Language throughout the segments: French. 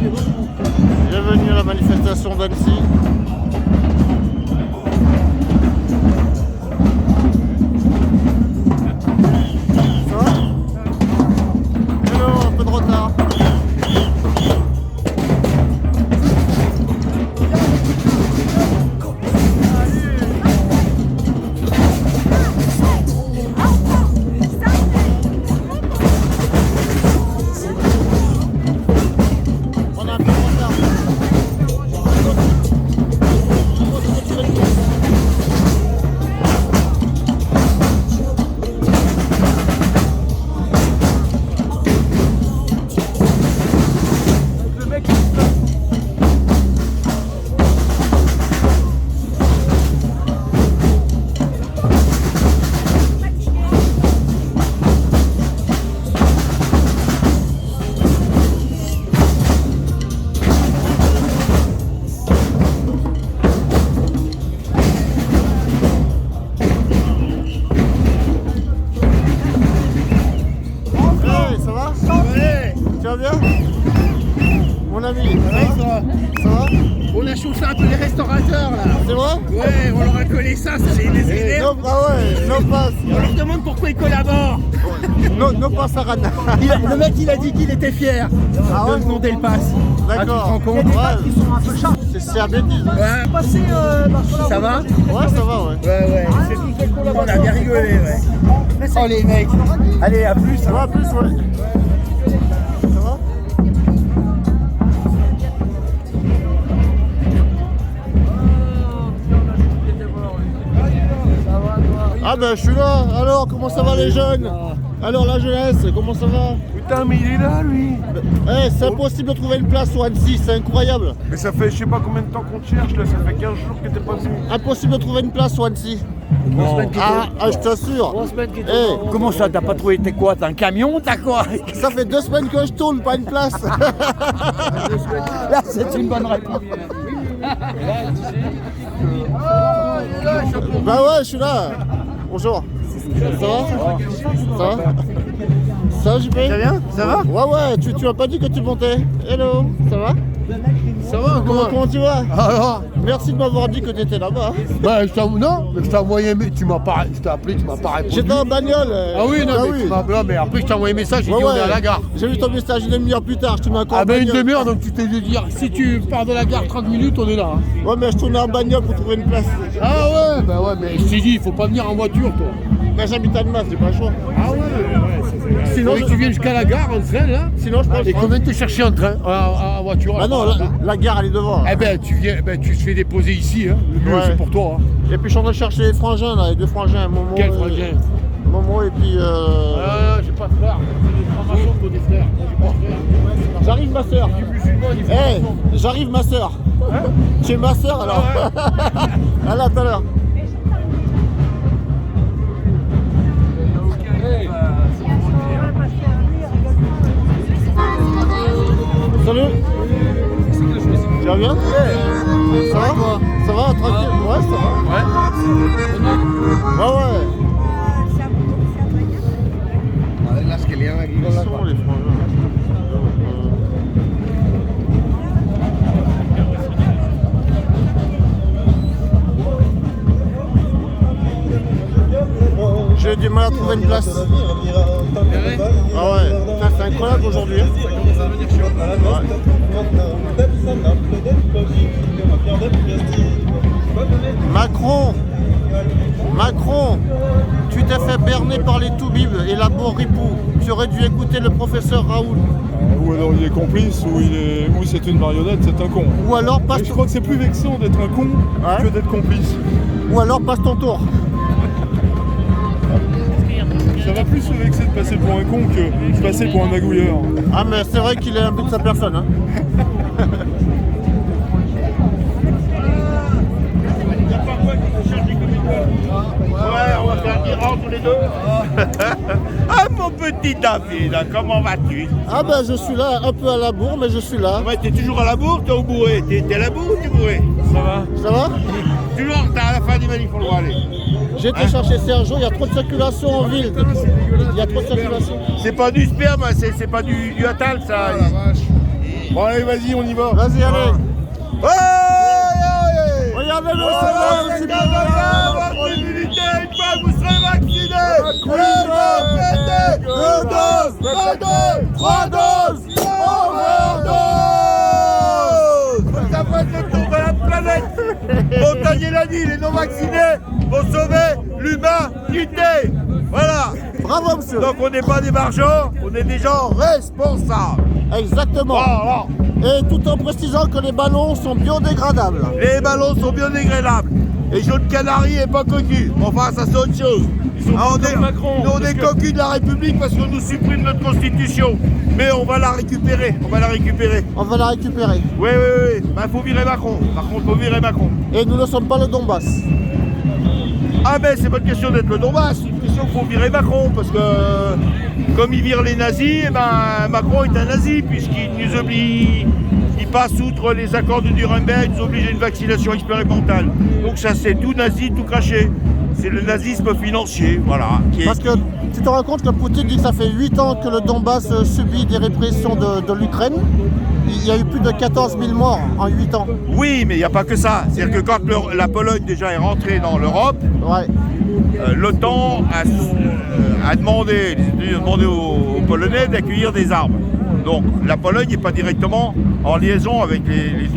Bienvenue à la manifestation d'Annecy. Ça va? Hello, un peu de retard. On a un peu de retard. Hey, ça va? Tu vas bien? Mon ami, ça va? Ça va? On a chauffé un peu les restaurateurs là. C'est vrai? Ouais, on leur a collé ça les énerve. No, ah ouais, no pass. On leur demande pourquoi ils collaborent. No pass à Rana. Le mec il a dit qu'il était fier Ah ouais? de demander le pass. D'accord. Ah, tu te rends compte? Ouais. Sont un peu chats. C'est un bêtise. Ouais. Ça va? Ouais, ça va, ouais. Ouais. On a bien rigolé, ouais. Oh les mecs. Allez, à plus. Ça va plus, ouais. Ça va? Ah ben je suis là. Alors comment ça va les jeunes? Alors la jeunesse, comment ça va? Putain, mais il est là, lui. Eh, c'est impossible de trouver une place au Annecy, c'est incroyable. Mais ça fait je sais pas combien de temps qu'on te cherche, là. Ça fait 15 jours que t'es pas venu. Impossible de trouver une place au Annecy. Ah, je t'assure. Eh, Comment ça, t'as pas trouvé? T'es quoi? T'as un camion? T'as quoi? ça fait 2 semaines que je tourne, pas une place. Là, c'est une bonne réponse. Bah ouais, je suis là. Bonjour. Ça va? Ça va? Ça va, JP? Ça vient? Ça va? Ouais, tu m'as pas dit que tu montais. Hello, ça va? Ça va Comment tu vas? Alors Merci de m'avoir dit que tu étais là-bas. bah, non, mais je t'ai envoyé, tu m'as pas, je t'ai appelé, tu m'as pas répondu. J'étais en bagnole. Ah oui, non, mais, tu m'as- non, mais après je t'ai envoyé un message, j'ai Ouais, dit on est ouais. à la gare. J'ai vu ton message une demi-heure plus tard, je te mets encore Ah en ben une bagnole. demi-heure, donc tu t'es dit dire, si tu pars de la gare 30 minutes, on est là. Hein. Ouais, mais je tournais en bagnole pour trouver une place. Ah ouais, mais je t'ai dit, il faut pas venir en voiture, toi. Bah j'habite à Annemasse, j'ai pas le choix. Ah ouais, Sinon, Faudrait que tu viennes jusqu'à la gare en train, là. Sinon je prends le Et train. combien te chercher en train, en voiture? Ah non, la gare elle est devant. Eh ben, tu viens, tu te fais déposer ici, hein. Le mieux, Ouais. c'est pour toi. Hein. Et puis je suis en train de chercher les frangins là, les 2 frangins, Momo. Quel frangin? Momo et puis Ah, j'ai pas de frère. C'est des francs-maçons pour des frères. Moi, j'ai pas de frère. J'arrive ma soeur. Du musulman, du Eh, franc-maçon. j'arrive ma soeur. Tu es ma soeur alors. À là tout à l'heure. Salut. Tu vas bien? Ça va toi? Ça va, tranquille? Ouais, ça va. Ouais. Ils sont les frangins. J'ai du mal à trouver une place. Ah ouais, putain, c'est incroyable aujourd'hui. Macron, tu t'es fait berner par les toubibs et la Boripou. Tu aurais dû écouter le professeur Raoul. Ou alors il est complice, ou c'est une marionnette, c'est un con. Ou alors passe Et je crois que c'est plus vexant d'être un con Ouais. que d'être complice. ton tour. Ça va plus se vexer de passer pour un con que de passer pour un magouilleur. Ah mais c'est vrai qu'il est un peu de sa personne. Hein. Ouais, on va faire des rangs tous les deux. Ah, mon petit David, comment vas-tu? Ah ben je suis là, un peu à la bourre, mais je suis là. Ouais, t'es toujours à la bourre, t'es au bourré. T'es à la bourre ou t'es bourré? Ça va? Ça va? Toujours, t'es à la fin du manif, faut le droit aller. J'ai été chercher Sergio, il y a trop de circulation en ville. Il y a trop de circulation. C'est pas du sperme, c'est pas du attal, ça. Bon, allez, vas-y, on y va. Vas-y, allez. Ouais. Regardez-le, Voilà, c'est là, c'est c'est bien, votre immunité, une fois vous serez vaccinés. 2 doses, 3 doses, overdose. Ça va être le tour de la planète. Montagnier l'a dit, les non-vaccinés vont sauver l'humanité. Voilà. Bravo, monsieur. Donc on n'est pas des marchands, on est des gens responsables. Exactement. Voilà. Et tout en précisant que les ballons sont biodégradables. Les ballons sont biodégradables. Et jaune canari et pas cocu. Enfin, ça c'est autre chose. On est cocus de la République parce qu'on nous supprime notre constitution. Mais on va la récupérer. On va la récupérer. Oui. Bah, faut virer Macron. Par contre, faut virer Macron. Et nous ne sommes pas le Donbass. Ah, mais c'est pas une question d'être le Donbass. C'est une question qu'il faut virer Macron. Parce que, comme il vire les nazis, eh ben, Macron est un nazi. Puisqu'il nous oblige. Il passe outre les accords de Nuremberg, il nous oblige à une vaccination expérimentale. Donc ça c'est tout nazi, tout craché. C'est le nazisme financier, voilà. Parce que tu te rends compte que Poutine dit que ça fait 8 ans que le Donbass subit des répressions de l'Ukraine. Il y a eu plus de 14 000 morts en 8 ans. Oui, mais il n'y a pas que ça. C'est-à-dire que quand la Pologne déjà est rentrée dans l'Europe, l'OTAN a demandé aux Polonais d'accueillir des armes. Donc la Pologne n'est pas directement en liaison avec les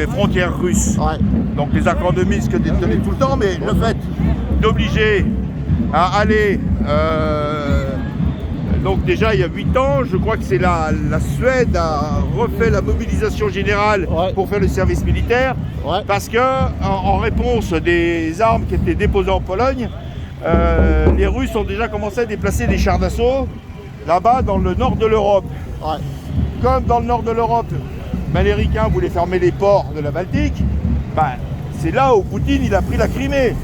frontières russes. Donc les accords de Minsk tenaient tout le temps, mais le fait d'obliger à aller... donc déjà il y a 8 ans, je crois que c'est la Suède a refait la mobilisation générale pour faire le service militaire. Parce que en réponse des armes qui étaient déposées en Pologne, les Russes ont déjà commencé à déplacer des chars d'assaut là-bas dans le nord de l'Europe. Comme dans le nord de l'Europe, les Ricains voulaient fermer les ports de la Baltique, c'est là où Poutine il a pris la Crimée.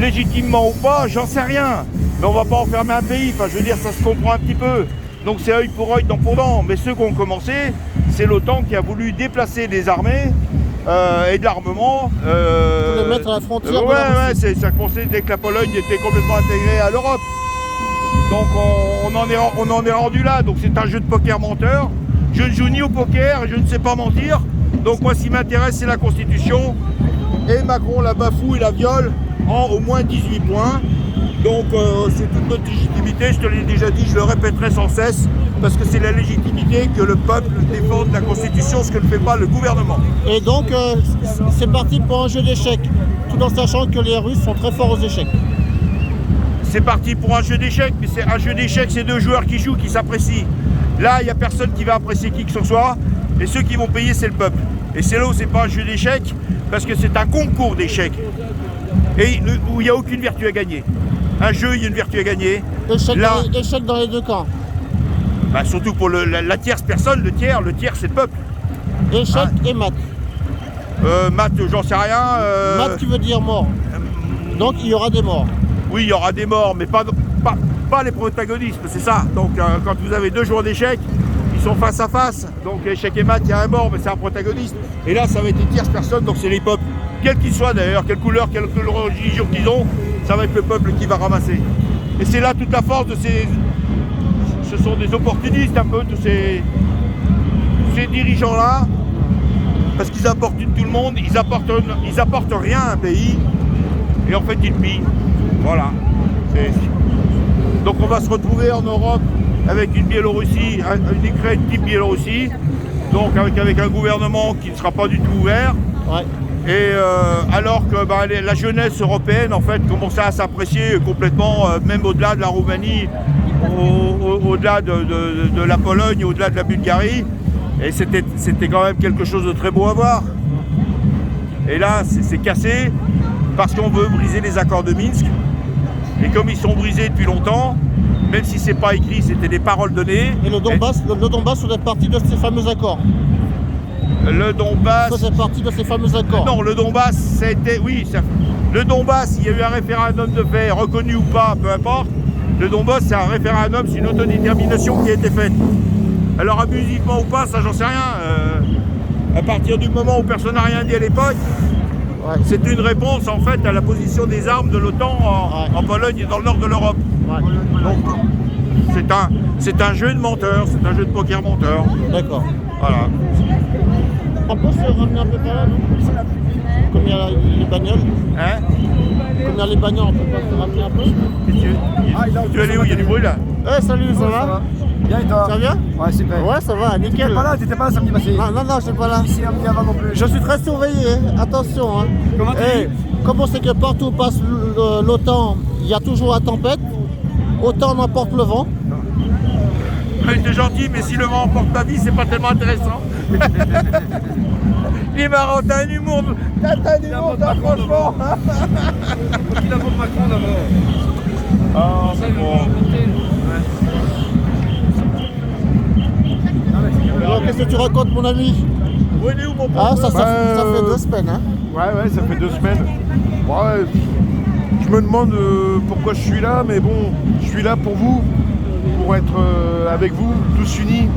Légitimement ou pas, j'en sais rien. Mais on va pas enfermer un pays, je veux dire, ça se comprend un petit peu. Donc c'est œil pour œil, dent pour dent. Mais ceux qui ont commencé, c'est l'OTAN qui a voulu déplacer des armées et de l'armement. Pour les mettre à la frontière. Ça commençait dès que la Pologne était complètement intégrée à l'Europe. Donc on en est rendu là, donc c'est un jeu de poker menteur. Je ne joue ni au poker, je ne sais pas mentir. Donc moi ce qui m'intéresse c'est la Constitution. Et Macron la bafoue et la viole en au moins 18 points. Donc c'est toute notre légitimité, je te l'ai déjà dit, je le répéterai sans cesse. Parce que c'est la légitimité que le peuple défende la Constitution, ce que ne fait pas le gouvernement. Et donc c'est parti pour un jeu d'échecs, tout en sachant que les Russes sont très forts aux échecs. C'est parti pour un jeu d'échecs, mais c'est un jeu d'échecs, c'est 2 joueurs qui jouent, qui s'apprécient. Là, il n'y a personne qui va apprécier qui que ce soit, et ceux qui vont payer, c'est le peuple. Et c'est là où c'est pas un jeu d'échecs, parce que c'est un concours d'échecs, et où il n'y a aucune vertu à gagner. Un jeu, il y a une vertu à gagner. Échec dans les deux camps. Surtout pour la tierce personne, le tiers c'est le peuple. Échec et mat. Mat, j'en sais rien. Mat qui veut dire mort. Donc il y aura des morts. Oui, il y aura des morts, mais pas les protagonistes, c'est ça. Donc quand vous avez 2 joueurs d'échecs, ils sont face à face. Donc échec et mat, il y a un mort, mais c'est un protagoniste. Et là, ça va être les tierces personnes, donc c'est les peuples. Quels qu'ils soient d'ailleurs, quelle couleur, quelle religion qu'ils ont, ça va être le peuple qui va ramasser. Et c'est là toute la force de ces... Ce sont des opportunistes un peu, tous ces dirigeants-là, parce qu'ils apportent tout le monde, ils apportent rien à un pays, et en fait ils pillent. Voilà. Donc on va se retrouver en Europe avec une Biélorussie, une Ukraine type Biélorussie, donc avec un gouvernement qui ne sera pas du tout ouvert. Et alors que la jeunesse européenne en fait commençait à s'apprécier complètement, même au-delà de la Roumanie, au-delà de la Pologne, au-delà de la Bulgarie. Et c'était quand même quelque chose de très beau à voir. Et là, c'est cassé parce qu'on veut briser les accords de Minsk. Et comme ils sont brisés depuis longtemps, même si c'est pas écrit, c'était des paroles données. Et le Donbass faisait partie de ces fameux accords. Le Donbass faisait partie de ces fameux accords. Non, le Donbass, c'était... Oui, le Donbass, il y a eu un référendum de fait, reconnu ou pas, peu importe. Le Donbass, c'est un référendum, c'est une autodétermination qui a été faite. Alors abusivement ou pas, ça j'en sais rien. À partir du moment où personne n'a rien dit à l'époque, c'est une réponse en fait à la position des armes de l'OTAN en Pologne et dans le nord de l'Europe. Donc c'est un jeu de menteur, c'est un jeu de poker menteur. D'accord. Voilà. On peut se ramener un peu par là, non? Comme il y a les bagnoles. Hein? Comme il y a les bagnoles, on peut pas se ramener un peu? Tu es allé où? Il y a du bruit là? Eh, salut, ça va? Bien et toi? Ça va bien? Ouais, super. Ouais, ça va, nickel. T'étais pas là samedi passé? Non, je suis pas là. Ici, avant non plus. Je suis très surveillé, hein. Attention. Hein. Comment tu dis? Comment c'est que partout où passe l'OTAN, il y a toujours la tempête, autant n'emporte le vent. T'es gentil, mais si le vent emporte ma vie, c'est pas tellement intéressant. Il est marrant, t'as un humour, t'as franchement. Il a voté Macron d'abord. Ah, c'est bon. Alors qu'est-ce que tu racontes, mon ami? Où est où mon Ah, ça Bah, fait 2 semaines. Hein. Ouais, ça fait 2 semaines. Ouais, je me demande pourquoi je suis là, mais bon, je suis là pour vous, pour être avec vous, tous unis.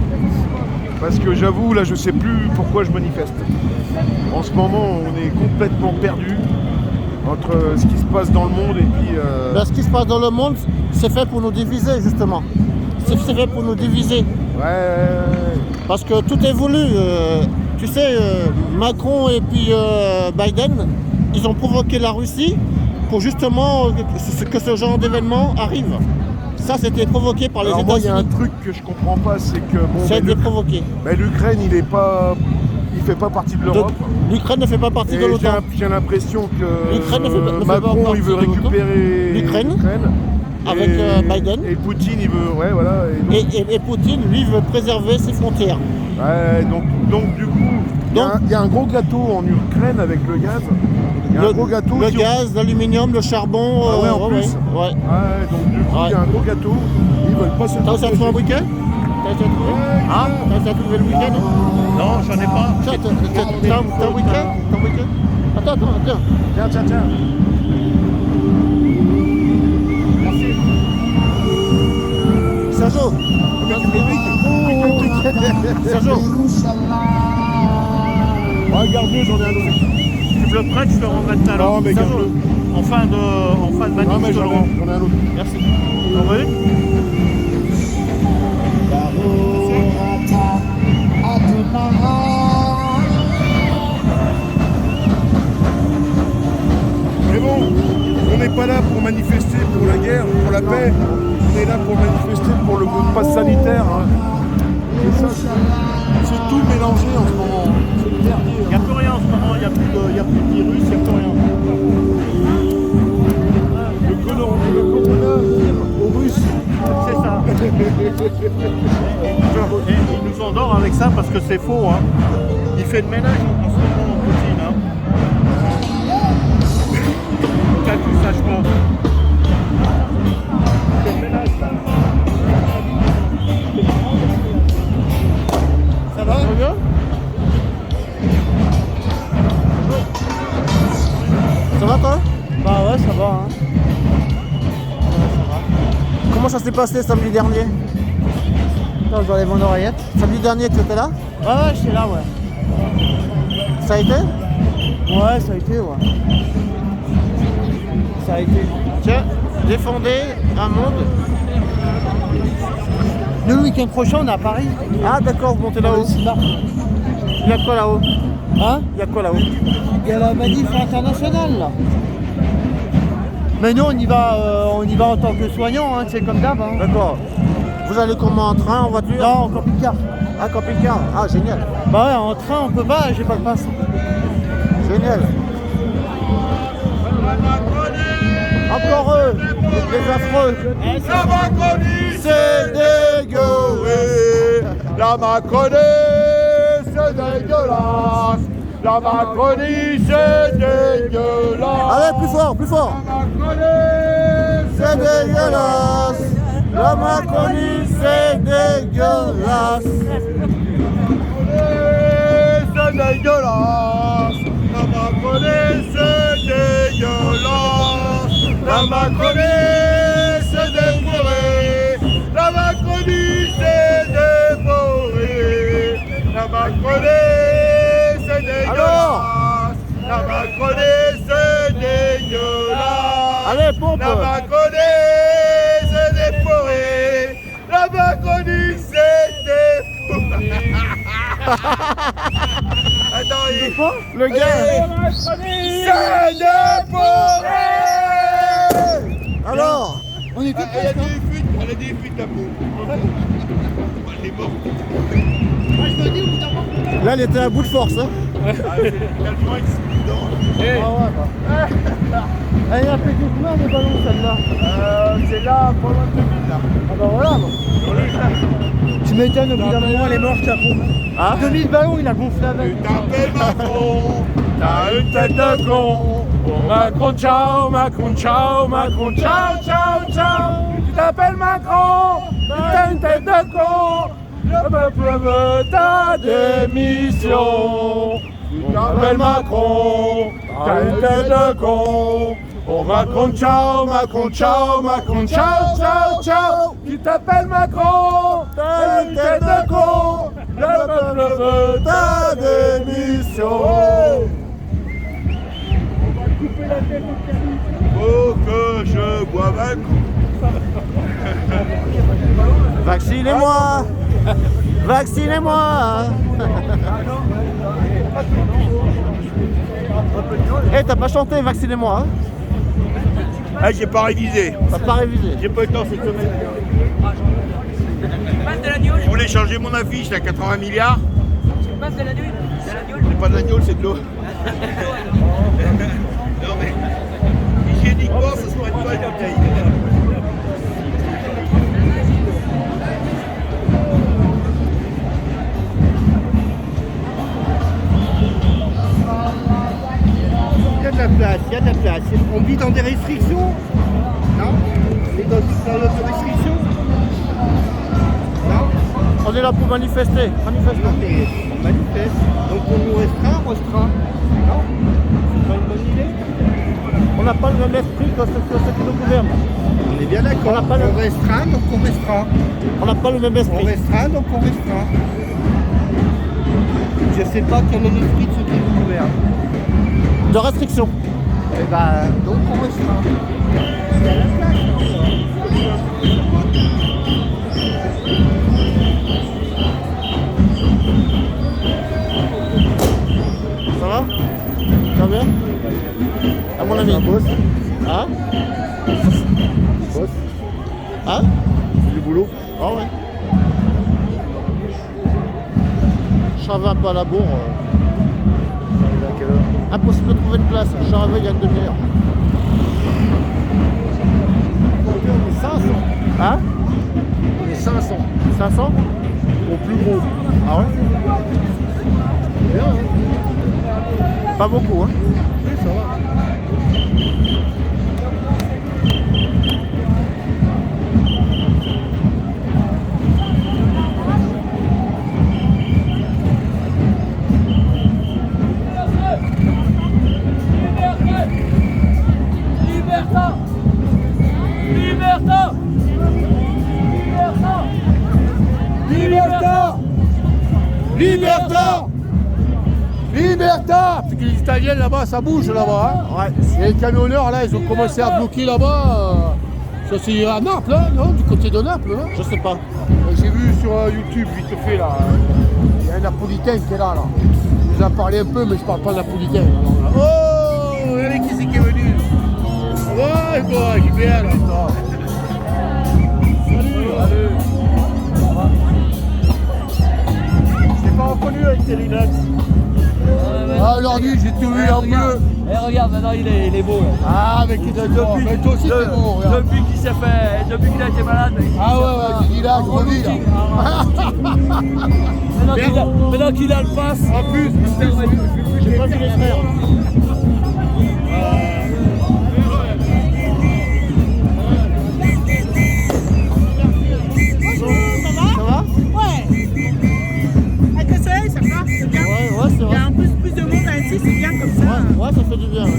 Parce que j'avoue, là, je sais plus pourquoi je manifeste. En ce moment, on est complètement perdu entre ce qui se passe dans le monde et puis... Ben, ce qui se passe dans le monde, c'est fait pour nous diviser, justement. C'est fait pour nous diviser. Ouais. Parce que tout est voulu. Tu sais, Macron et puis Biden, ils ont provoqué la Russie pour justement que ce genre d'événement arrive. Ça, c'était provoqué par les Alors moi, il y a un États-Unis. truc que je comprends pas, c'est que bon, Ça a été provoqué. l'Ukraine, il fait pas partie de l'Europe. L'Ukraine ne fait pas partie de Et l'OTAN. j'ai l'impression que L'Ukraine ne fait pas Macron, partie il veut de l'OTAN. récupérer L'Ukraine. Avec Et- Biden. Et Poutine, il veut, ouais, voilà. Et donc, Et Poutine, lui, veut préserver ses frontières. ouais, donc du coup, il y a un gros gâteau en Ukraine avec le gaz. Il y a un gros gâteau. Le qui- gaz, l'aluminium, le charbon. Ah ouais, en plus. Ouais. Ouais, donc du coup, il y a un gros gâteau. Ils veulent pas se T'as aussi trouvé un week-end? T'as aussi trouvé? Hein? T'as aussi trouvé le week-end? Non, j'en ai pas. Tiens, t'as un week-end? T'as un week-end? Attends. Tiens. Sergio. Sergio. Ouais, garde-le, j'en ai un autre. Tu me le prêtes, je te rendrai tout à l'heure. Non, mais Sergio. garde-le. En fin de manif, Non, mais je te le rends. j'en ai un autre. Merci. T'en veux une? Mais bon, on n'est pas là pour manifester pour la guerre, pour la paix. On est là pour manifester pour le pass sanitaire. Hein. Et ça, c'est tout mélangé en ce moment. C'est le dernier. Il n'y a plus rien en ce moment, il n'y a plus de virus, il n'y a plus rien. Le coronavirus aux Russes. C'est ça. Et il nous endort avec ça parce que c'est faux. Hein. Il fait le ménage en ce moment, Poutine. Hein. Qu'à tu saches pas. Il fait le ménage. Ça va? Bien? Ça va toi? Bah ouais, ça va. Hein. Comment ça s'est passé samedi dernier? Attends, j'enlève mon oreillette. Samedi dernier, tu étais là? Ouais, j'étais là, ouais. Ça a été? Ouais, ça a été, ouais. Ça a été. Tiens, défendez un monde. Le week-end prochain, on est à Paris. Ah d'accord, vous montez là-haut. Il y a quoi là-haut? Hein? Il y a quoi là-haut? Il y a la manif internationale, là. Mais nous, on y va en tant que soignant, hein, c'est comme d'hab. Hein. D'accord. Vous allez comment, en train, en voiture? Non, en camping-car. Ah, camping-car. Ah, génial. Bah ouais, en train, on peut pas, j'ai pas le pass. Génial. Encore eux, les affreux. La Macronie, C'est dégueu. La Macronie, c'est dégueulasse. La Macronie, c'est dégueulasse. Allez, plus fort, plus fort. C'est dégueulasse. La Macronie, c'est dégueulasse. C'est dégueulasse. La Macronie, c'est dégueulasse. La Macronie, c'est dévoré. La Macronie, c'est dévoré. La Macronie, c'est dégueulasse. Alors La Macronie, c'est dégueulasse. Allez, pompe. La Macronie, c'est dévoré. Attendez. Le gars. Ça ne pourrait. Alors, On est tous Elle a des fuites, elle a des fuites la peau. Elle est morte. là, elle était à bout de force. Hein. Ah, c'est tellement excitant. Elle a fait combien de ballons celle-là? C'est là, pas loin de 2000 là. Ah bah voilà. Tu m'étonnes, au bout d'un moment elle est morte la pompe. Hein 2000 ballons il a gonflé avec. Tu t'appelles Macron, t'as une tête de con. Oh Macron, ciao, Macron, ciao, Macron, ciao, ciao, ciao. Tu t'appelles Macron, t'as une tête de con. Le peuple veut ta démission. Tu t'appelles Macron, t'as une tête de con. Oh Macron, ciao, Macron, ciao, Macron, ciao, ciao, ciao. Tu t'appelles Macron, t'as une tête de con. Le peuple veut ta démission. Faut que je boive un coup. Vaccinez-moi. Vaccinez-moi. Eh, t'as pas chanté, vaccinez-moi. Hein. Ah, j'ai pas révisé. T'as pas révisé. J'ai pas eu le temps cette semaine. Je voulais changer mon affiche, là, 80 milliards. C'est pas de l'agneau, c'est de l'eau. Non mais, hygiéniquement, ça se prête pas une bouteille. Il y a de la place, il y a de la place. On vit dans des restrictions? Non? On est dans une période de restrictions? Non? On est là pour manifester. Manifester. Non mais on manifeste. Donc on nous restreint, on restreint. Non? C'est pas une bonne idée? On n'a pas le même esprit que ceux qui nous gouvernent. On est bien d'accord. On n'a pas le- On restreint, donc on restreint. On n'a pas le même On esprit. restreint, donc on restreint. Je sais pas quel est l'esprit de ceux qui nous gouvernent. De restriction. Eh ben, donc on restreint. Il y a la place, Ça va? Ça va bien? À mon avis. Hein? Hein? du boulot. Ah ouais. Je suis arrivé un peu à la bourre. À quelle heure? Impossible de trouver une place. Je suis arrivé il y a une demi-heure. On est 500. Hein? On est 500. 500? Au plus gros. Ah ouais? Bien, hein? Pas beaucoup, hein? Oui, ça va. Liberta! Liberta! Parce que les Italiens là-bas, ça bouge là-bas. Hein? Ouais. Et les camionneurs là, ils ont commencé à bloquer là-bas. Ça c'est à Naples, hein, non? Du côté de Naples, hein? Je sais pas. J'ai vu sur YouTube vite fait là. Il y a un Napolitain qui est là. Il nous a parlé un peu, mais je parle pas napolitain. Alors, là. Oh! Regardez qui c'est qui est venu! Ouais, quoi, qui est bien là! Salut! Je t'ai pas reconnu avec tes lunettes. Ah, l'ordi, j'ai tout vu en bleu. Eh regarde, maintenant il est beau. Là. Ah, mais depuis, mais toi aussi t'es beau, regarde. Depuis qu'il s'est fait, depuis qu'il a été malade. Ah ouais, j'ai dit là, je revis là. Maintenant qu'il a le pass. En plus, J'ai pas vu les frères. Ça va? Ouais. Avec le soleil, ça va, c'est bien. Ouais, c'est Il y vrai. a un peu plus de monde ici, c'est bien comme ça. Ouais, ça fait du bien. Ouais.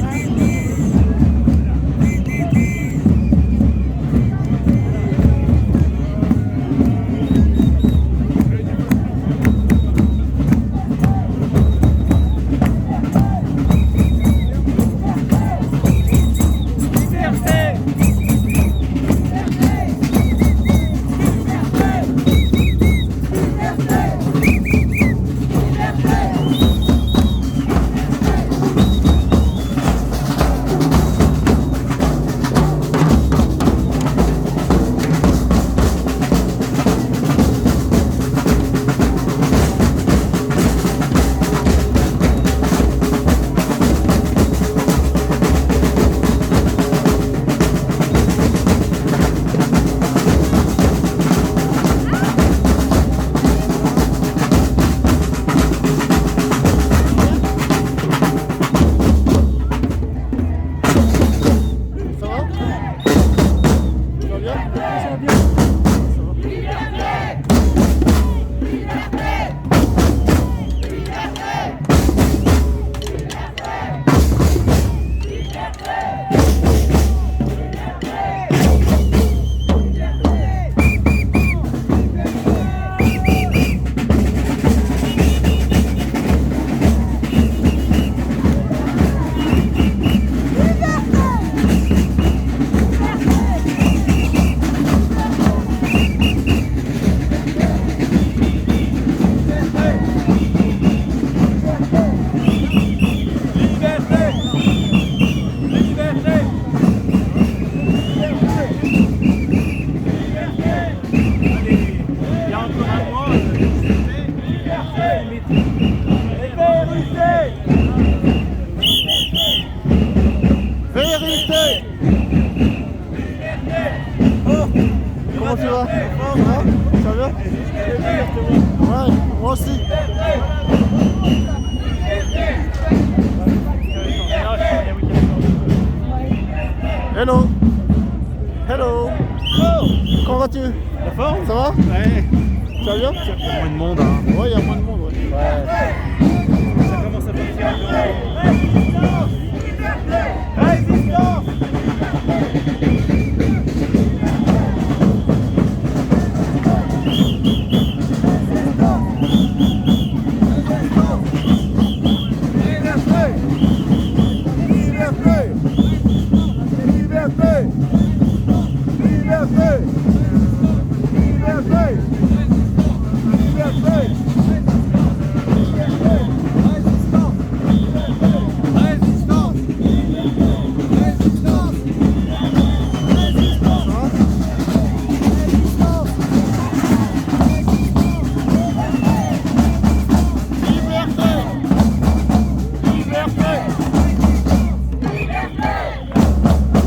Vérité. Oh, comment tu vas? Ça va? Ouais, moi aussi. Hello. Hello. Oh, comment vas-tu? La forme? Ça va? Ouais. Tu vas bien? Il y a moins de monde, hein. Ouais, il y a moins de monde, ouais. Ça commence à partir.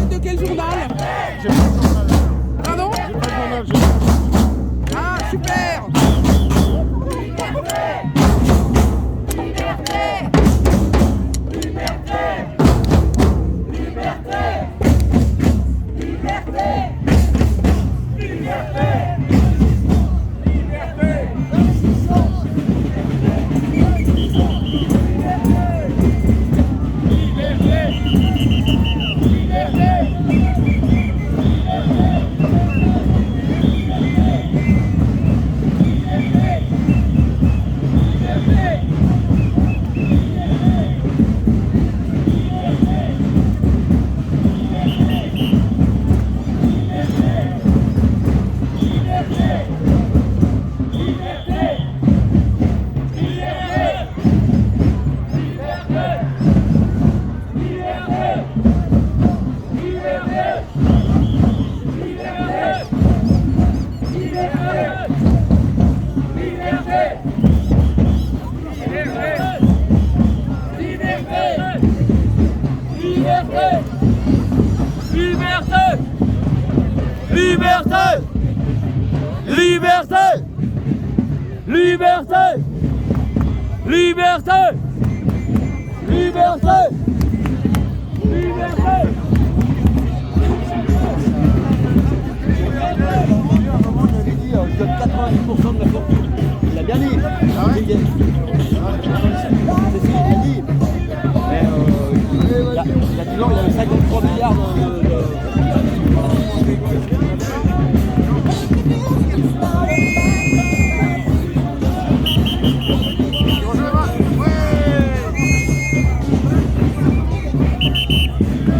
De quel journal? J'ai pas le journal. Pardon? J'ai pas le journal, j'ai... Ah, super!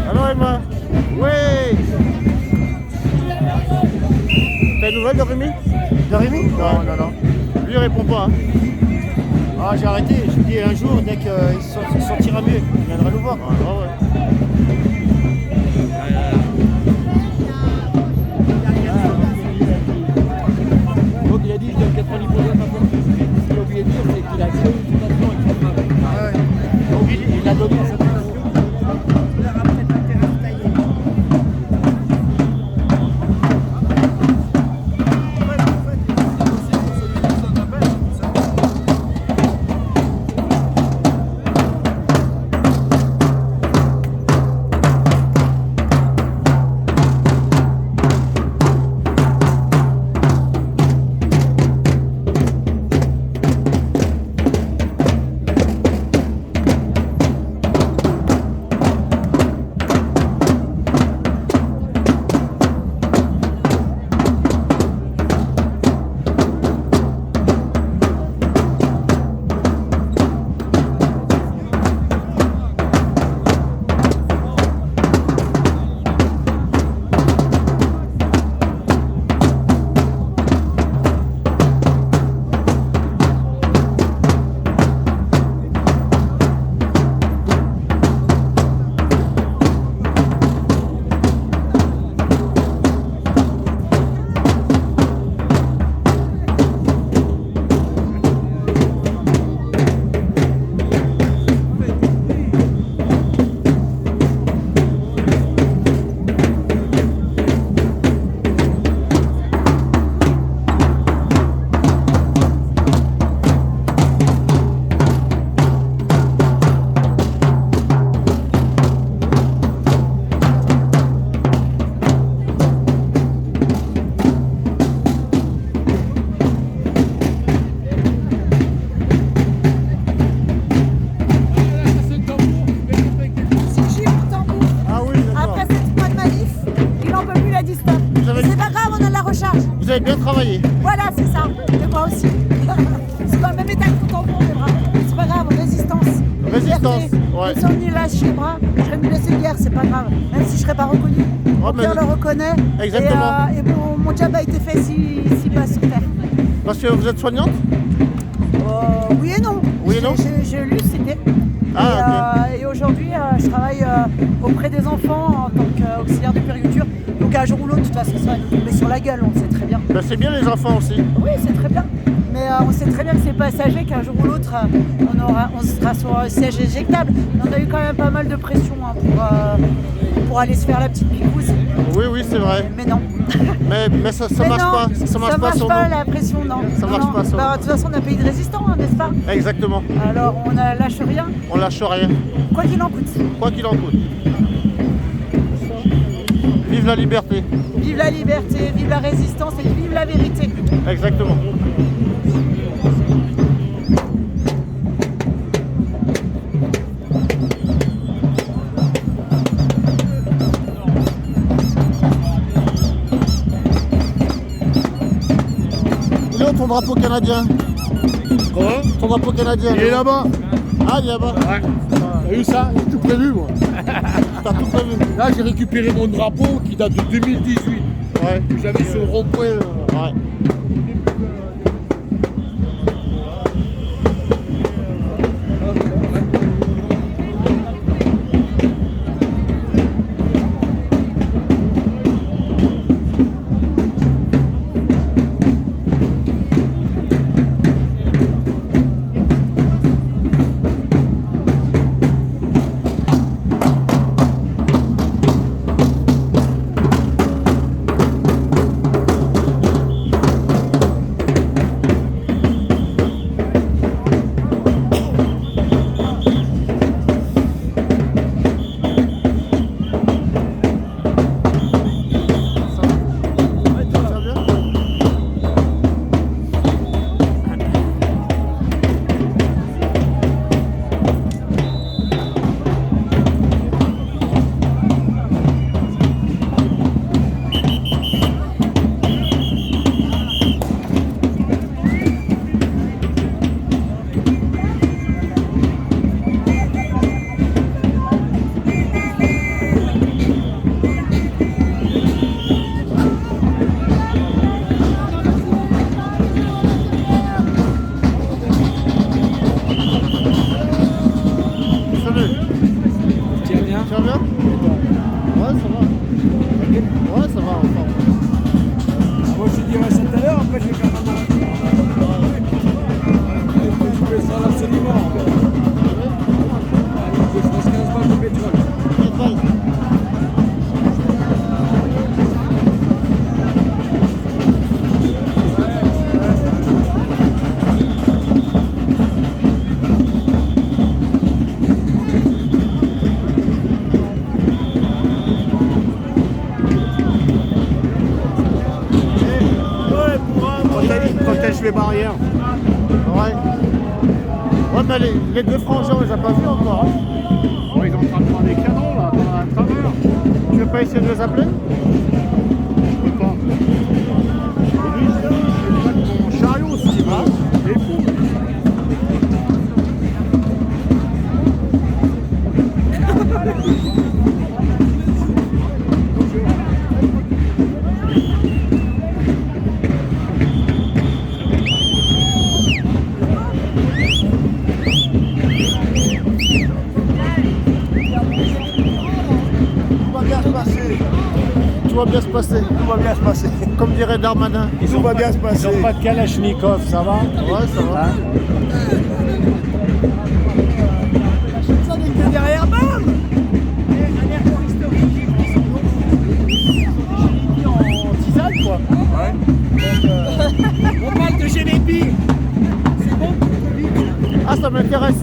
Alors Emma? Ouais. T'as une nouvelle de Rémi? De Rémi? Non, non, non. Lui il répond pas. Hein. Ah, j'ai arrêté. Je dis un jour, dès qu'il se sentira mieux, il viendra nous voir. Donc il a dit je donne 90% de ma fortune. Ce qu'il a oublié de dire, c'est qu'il a créé une fondation avec son frère. Donc il a donné à sa fondation. avez bien travaillé. Voilà, c'est ça. Et moi aussi. C'est pas le même état que ton tampon, les bras. C'est pas grave, résistance. Résistance, Liberté. ouais. Même si on y lâche les bras, je serais une blessée hier, c'est pas grave. Même si je serais pas reconnu. Mon mais- cœur le reconnaît. Exactement. Et mon job a été fait si pas sur terre. Parce que vous êtes soignante? Oui et non. Oui et non. J'ai lu, c'était. Ah, Et aujourd'hui, je travaille auprès des enfants en tant qu'auxiliaire de périculture. Donc un jour ou l'autre, de toute façon, ça va nous tomber sur la gueule, on le sait très bien. Ben, c'est bien les enfants aussi. Oui, c'est très bien. Mais on sait très bien que c'est passager, qu'un jour ou l'autre, on sera sur un siège éjectable. Mais on a eu quand même pas mal de pression pour aller se faire la petite picouse. Oui, c'est vrai. Mais non. Mais ça Mais marche non, pas. Ça marche pas sur nous. la pression, non. Ça marche pas sur Bah, de toute façon, on a un pays de résistants, hein, n'est-ce pas? Exactement. Alors, on ne lâche rien, On lâche rien. quoi qu'il en coûte. Quoi qu'il en coûte. Vive la liberté. Vive la liberté, vive la résistance et vive la vérité. Exactement. Il est où ton drapeau canadien? Quoi? Ton drapeau canadien? Il est là-bas. Ah, il est là-bas. Ouais. T'as vu ça? J'ai tout prévu, moi. T'as tout prévu. Là, j'ai récupéré mon drapeau qui date de 2018. Ouais. Que j'avais sur le rond-point. Ouais. les barrières. Ouais. Ouais, mais les deux frangins, on les a pas vus encore. Hein. Ouais, ils sont en train de prendre des canons là, à travers. Tu veux pas essayer de les appeler? Je peux pas. Et lui, mon chariot aussi, va. Il est fou. Tout va bien se passer. Tout va bien se passer. Comme dirait Darmanin. Tout va bien se passer. Ils n'ont pas de Kalachnikov, ça va? Ouais, ça va. Ça n'est que derrière, bam! En tisane, quoi. On parle de Génépi. C'est bon? Ah, ça m'intéresse.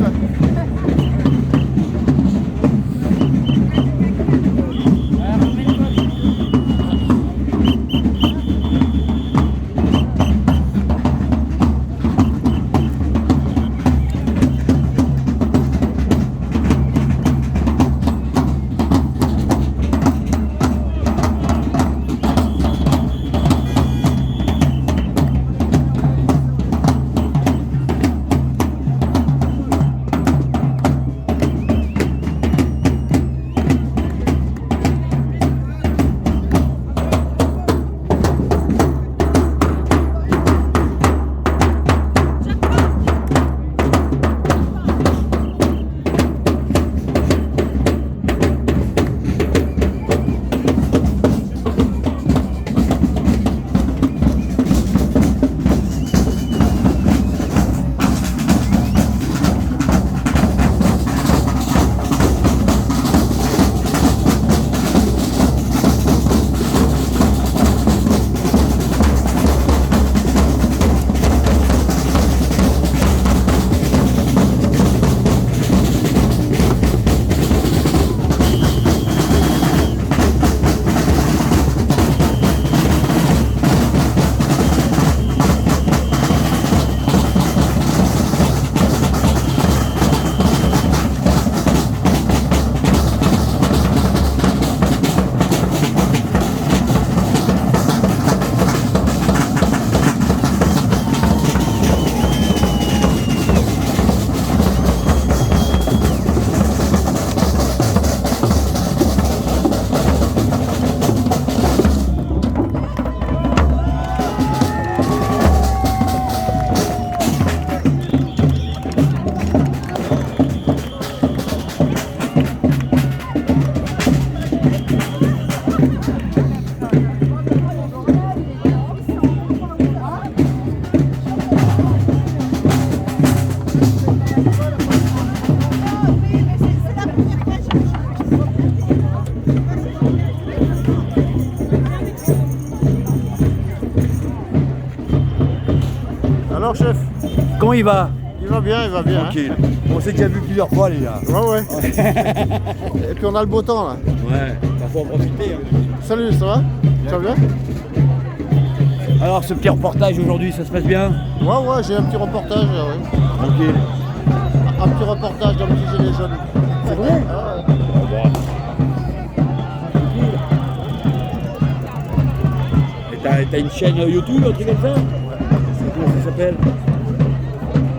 Alors chef, Comment il va? il va bien, il va bien. Tranquille. On s'est déjà vu plusieurs fois les gars. Hein. Ouais. Et puis on a le beau temps là. Ouais, il faut en profiter. Hein. Salut, ça va? Tu vas bien? Alors ce petit reportage aujourd'hui, ça se passe bien? Ouais, j'ai un petit reportage, ouais. Tranquille. Un petit reportage dans le petit gilet jaune. C'est vrai? Et t'as une chaîne YouTube, un truc comme ça? Comment ça s'appelle?